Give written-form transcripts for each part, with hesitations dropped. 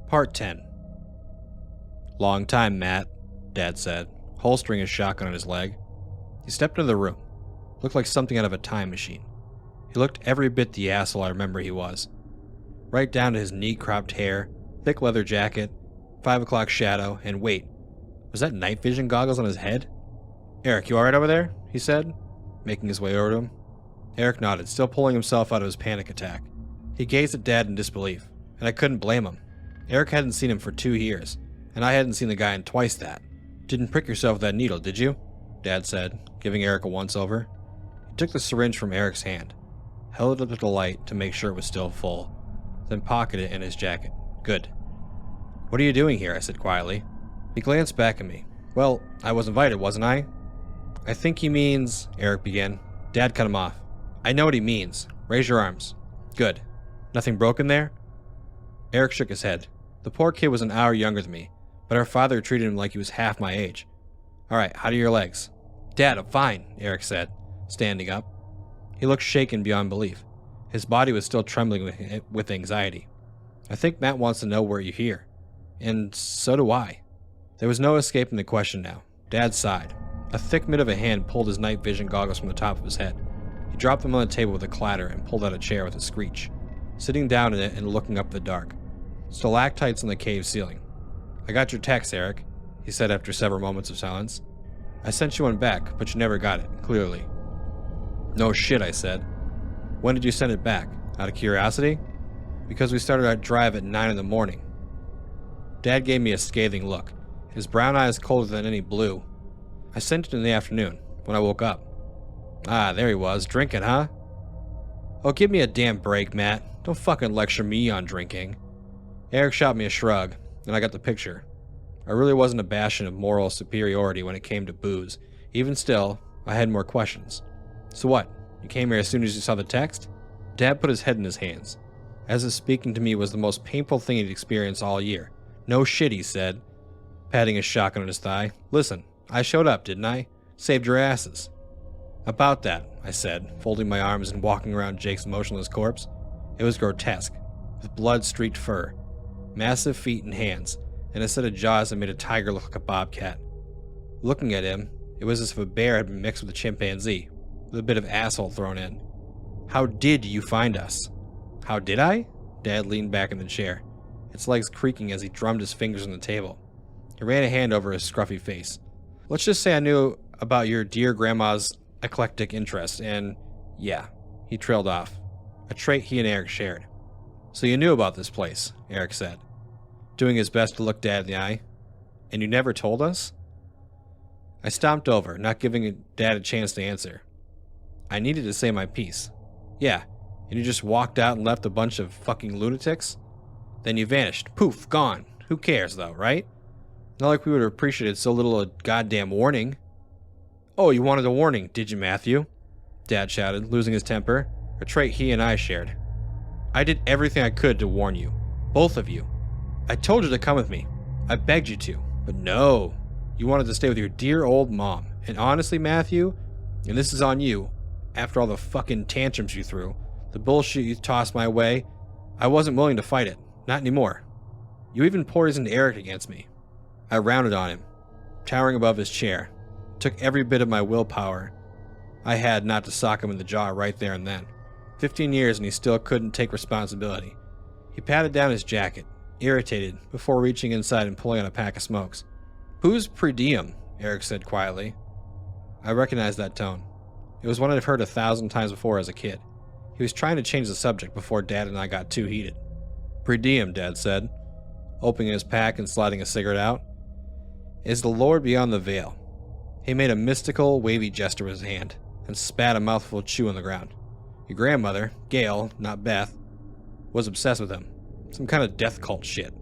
Part 10. Long time, Matt, Dad said, holstering his shotgun on his leg. He stepped into the room. Looked like something out of a time machine. He looked every bit the asshole I remember he was. Right down to his knee-cropped hair, thick leather jacket, 5 o'clock shadow, and wait, was that night vision goggles on his head? Eric, you alright over there? He said, making his way over to him. Eric nodded, still pulling himself out of his panic attack. He gazed at Dad in disbelief, and I couldn't blame him. Eric hadn't seen him for 2 years, and I hadn't seen the guy in twice that. Didn't prick yourself with that needle, did you? Dad said, giving Eric a once-over. He took the syringe from Eric's hand, held it up to the light to make sure it was still full, then pocketed it in his jacket. Good. What are you doing here? I said quietly. He glanced back at me. Well, I was invited, wasn't I? I think he means... Eric began. Dad cut him off. I know what he means. Raise your arms. Good. Nothing broken there? Eric shook his head. The poor kid was an hour younger than me, but our father treated him like he was half my age. Alright, how are your legs? Dad, I'm fine, Eric said, standing up. He looked shaken beyond belief. His body was still trembling with anxiety. I think Matt wants to know where you're here. And so do I. There was no escaping the question now. Dad sighed. A thick mitt of a hand pulled his night vision goggles from the top of his head. He dropped them on the table with a clatter and pulled out a chair with a screech, sitting down in it and looking up at the dark. Stalactites on the cave ceiling. I got your text, Eric, he said after several moments of silence. I sent you one back, but you never got it, clearly. No shit, I said. When did you send it back? Out of curiosity? Because we started our drive at 9 in the morning. Dad gave me a scathing look, his brown eyes colder than any blue. I sent it in the afternoon, when I woke up. Ah, there he was, drinking, huh? Oh, give me a damn break, Matt. Don't fucking lecture me on drinking. Eric shot me a shrug, and I got the picture. I really wasn't a bastion of moral superiority when it came to booze. Even still, I had more questions. So what? You came here as soon as you saw the text? Dad put his head in his hands, as if speaking to me was the most painful thing he'd experienced all year. No shit, he said, patting his shotgun on his thigh. Listen, I showed up, didn't I? Saved your asses. About that, I said, folding my arms and walking around Jake's motionless corpse. It was grotesque, with blood-streaked fur, massive feet and hands, and a set of jaws that made a tiger look like a bobcat. Looking at him, it was as if a bear had been mixed with a chimpanzee, with a bit of asshole thrown in. How did you find us? How did I? Dad leaned back in the chair, its legs creaking as he drummed his fingers on the table. He ran a hand over his scruffy face. Let's just say I knew about your dear grandma's eclectic interests, and yeah, he trailed off, a trait he and Eric shared. So you knew about this place, Eric said, doing his best to look Dad in the eye. And you never told us? I stomped over, not giving Dad a chance to answer. I needed to say my piece. Yeah, and you just walked out and left a bunch of fucking lunatics? Then you vanished. Poof, gone. Who cares, though, right? Not like we would have appreciated so little a goddamn warning. Oh, you wanted a warning, did you, Matthew? Dad shouted, losing his temper, a trait he and I shared. I did everything I could to warn you. Both of you. I told you to come with me. I begged you to. But no. You wanted to stay with your dear old mom. And honestly, Matthew, and this is on you, after all the fucking tantrums you threw, the bullshit you tossed my way, I wasn't willing to fight it. Not anymore. You even poisoned Eric against me. I rounded on him, towering above his chair. Took every bit of my willpower I had not to sock him in the jaw right there and then. 15 years and he still couldn't take responsibility. He patted down his jacket, irritated, before reaching inside and pulling out a pack of smokes. Who's per diem? Eric said quietly. I recognized that tone. It was one I'd heard 1,000 times before as a kid. He was trying to change the subject before Dad and I got too heated. Per diem, Dad said, opening his pack and sliding a cigarette out, is the Lord beyond the veil. He made a mystical, wavy gesture with his hand, and spat a mouthful of chew on the ground. Your grandmother, Gail, not Beth, was obsessed with him. Some kind of death cult shit.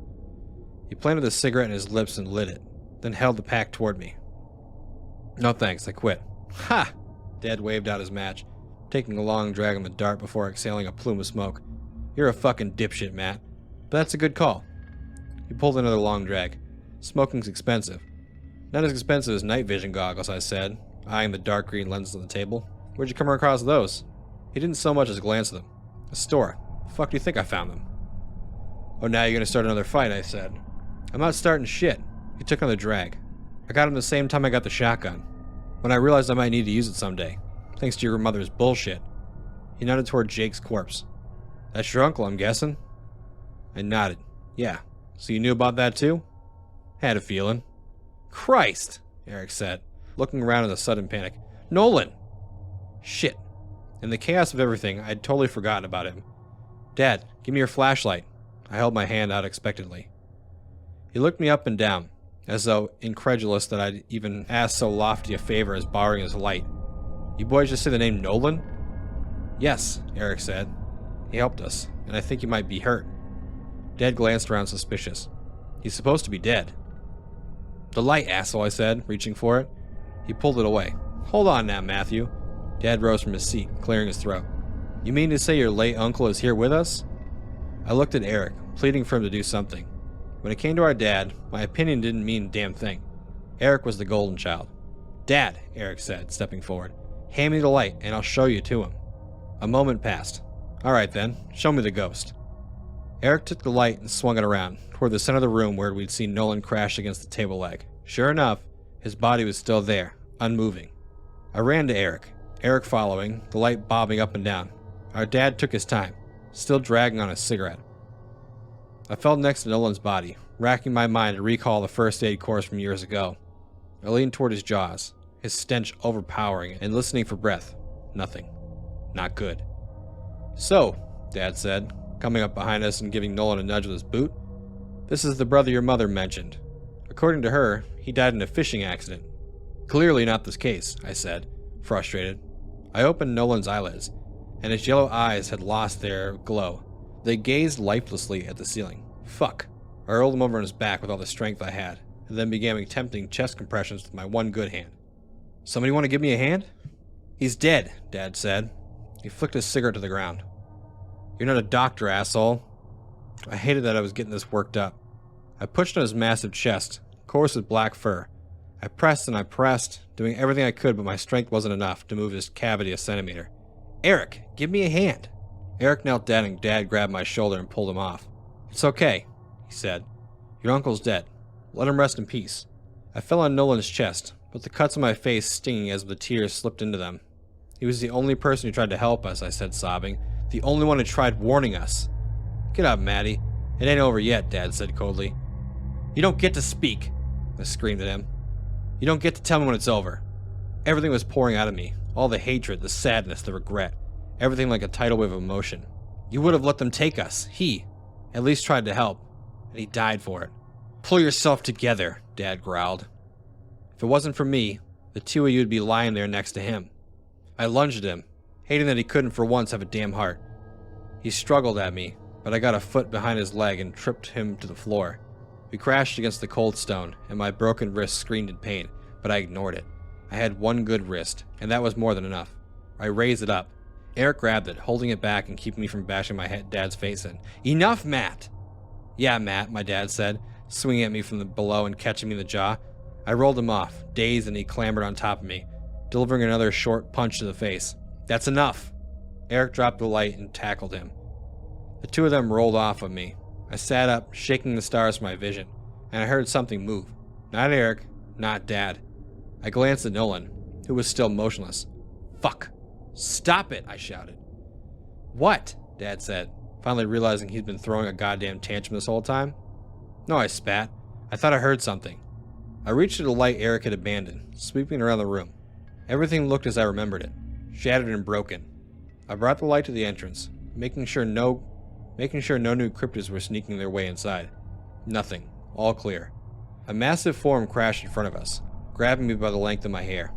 He planted a cigarette in his lips and lit it, then held the pack toward me. No thanks, I quit. Ha! Dad waved out his match, taking a long drag on the dart before exhaling a plume of smoke. You're a fucking dipshit, Matt. But that's a good call. He pulled another long drag. Smoking's expensive. Not as expensive as night vision goggles, I said, eyeing the dark green lenses on the table. Where'd you come across those? He didn't so much as glance at them. A store. The fuck do you think I found them? Oh, now you're gonna start another fight, I said. I'm not starting shit. He took another drag. I got him the same time I got the shotgun. When I realized I might need to use it someday. Thanks to your mother's bullshit. He nodded toward Jake's corpse. That's your uncle, I'm guessing? I nodded. Yeah. So you knew about that too? Had a feeling. Christ, Eric said, looking around in a sudden panic. Nolan! Shit. In the chaos of everything, I'd totally forgotten about him. Dad, give me your flashlight. I held my hand out expectantly. He looked me up and down, as though incredulous that I'd even asked so lofty a favor as borrowing his light. You boys just say the name Nolan? Yes, Eric said. He helped us, and I think he might be hurt. Dad glanced around suspicious. He's supposed to be dead. The light, asshole, I said, reaching for it. He pulled it away. Hold on now, Matthew. Dad rose from his seat, clearing his throat. You mean to say your late uncle is here with us? I looked at Eric, pleading for him to do something. When it came to our dad, my opinion didn't mean a damn thing. Eric was the golden child. Dad, Eric said, stepping forward. Hand me the light, and I'll show you to him. A moment passed. All right then, show me the ghost. Eric took the light and swung it around, toward the center of the room where we'd seen Nolan crash against the table leg. Sure enough, his body was still there, unmoving. I ran to Eric following, the light bobbing up and down. Our dad took his time, still dragging on a cigarette. I fell next to Nolan's body, racking my mind to recall the first aid course from years ago. I leaned toward his jaws, his stench overpowering, and listening for breath. Nothing. Not good. So, Dad said, coming up behind us and giving Nolan a nudge with his boot. This is the brother your mother mentioned. According to her, he died in a fishing accident. Clearly not this case, I said, frustrated. I opened Nolan's eyelids, and his yellow eyes had lost their glow. They gazed lifelessly at the ceiling. Fuck. I rolled him over on his back with all the strength I had, and then began attempting chest compressions with my one good hand. Somebody want to give me a hand? He's dead, Dad said. He flicked his cigarette to the ground. You're not a doctor, asshole. I hated that I was getting this worked up. I pushed on his massive chest, coarse with black fur. I pressed and I pressed, doing everything I could, but my strength wasn't enough to move his cavity a centimeter. Eric, give me a hand. Eric knelt down and Dad grabbed my shoulder and pulled him off. It's okay, he said. Your uncle's dead. Let him rest in peace. I fell on Nolan's chest, but the cuts on my face stinging as the tears slipped into them. He was the only person who tried to help us, I said, sobbing. The only one who tried warning us. Get up, Matty. It ain't over yet, Dad said coldly. You don't get to speak, I screamed at him. You don't get to tell me when it's over. Everything was pouring out of me. All the hatred, the sadness, the regret. Everything like a tidal wave of emotion. You would have let them take us. He at least tried to help, and he died for it. Pull yourself together, Dad growled. If it wasn't for me, the two of you would be lying there next to him. I lunged at him, hating that he couldn't for once have a damn heart. He struggled at me, but I got a foot behind his leg and tripped him to the floor. We crashed against the cold stone, and my broken wrist screamed in pain, but I ignored it. I had one good wrist, and that was more than enough. I raised it up. Eric grabbed it, holding it back and keeping me from bashing my dad's face in. Enough, Matt! Yeah, Matt, my dad said, swinging at me from below and catching me in the jaw. I rolled him off, dazed, and he clambered on top of me, delivering another short punch to the face. That's enough! Eric dropped the light and tackled him. The two of them rolled off of me. I sat up, shaking the stars from my vision, and I heard something move. Not Eric, not Dad. I glanced at Nolan, who was still motionless. Fuck! Stop it! I shouted. What? Dad said, finally realizing he'd been throwing a goddamn tantrum this whole time. No, I spat. I thought I heard something. I reached for the light Eric had abandoned, sweeping around the room. Everything looked as I remembered it, shattered and broken. I brought the light to the entrance, making sure no new cryptids were sneaking their way inside. Nothing. All clear. A massive form crashed in front of us, grabbing me by the length of my hair.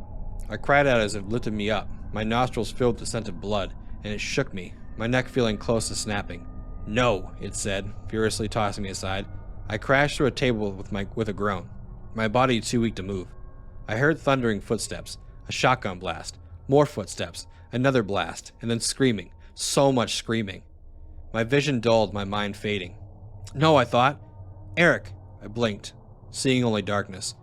I cried out as it lifted me up, my nostrils filled with the scent of blood, and it shook me, my neck feeling close to snapping. No, it said, furiously tossing me aside. I crashed through a table with a groan, my body too weak to move. I heard thundering footsteps, a shotgun blast, more footsteps, another blast, and then screaming, so much screaming. My vision dulled, my mind fading. No, I thought. Eric! I blinked, seeing only darkness.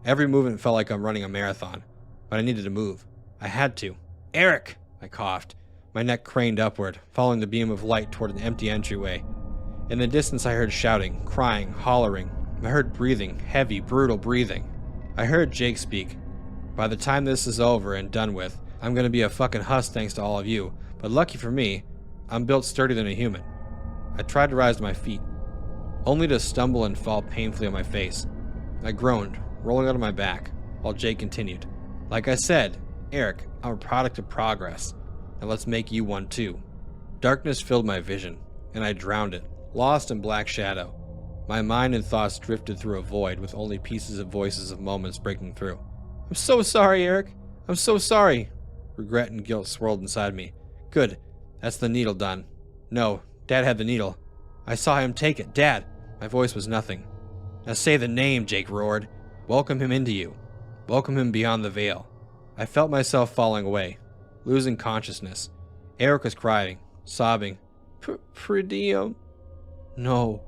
Every movement felt like I'm running a marathon, but I needed to move. I had to. Eric! I coughed, my neck craned upward, following the beam of light toward an empty entryway. In the distance I heard shouting, crying, hollering. I heard breathing, heavy, brutal breathing. I heard Jake speak. By the time this is over and done with, I'm gonna be a fucking husk thanks to all of you, but lucky for me, I'm built sturdier than a human. I tried to rise to my feet, only to stumble and fall painfully on my face. I groaned, rolling out of my back, while Jake continued. Like I said, Eric, I'm a product of progress. Now let's make you one too. Darkness filled my vision, and I drowned it, lost in black shadow. My mind and thoughts drifted through a void with only pieces of voices of moments breaking through. I'm so sorry, Eric. I'm so sorry. Regret and guilt swirled inside me. Good. That's the needle done. No, Dad had the needle. I saw him take it. Dad. My voice was nothing. Now say the name, Jake roared. Welcome him into you. Welcome him beyond the veil. I felt myself falling away, losing consciousness. Eric was crying, sobbing. Per diem. No.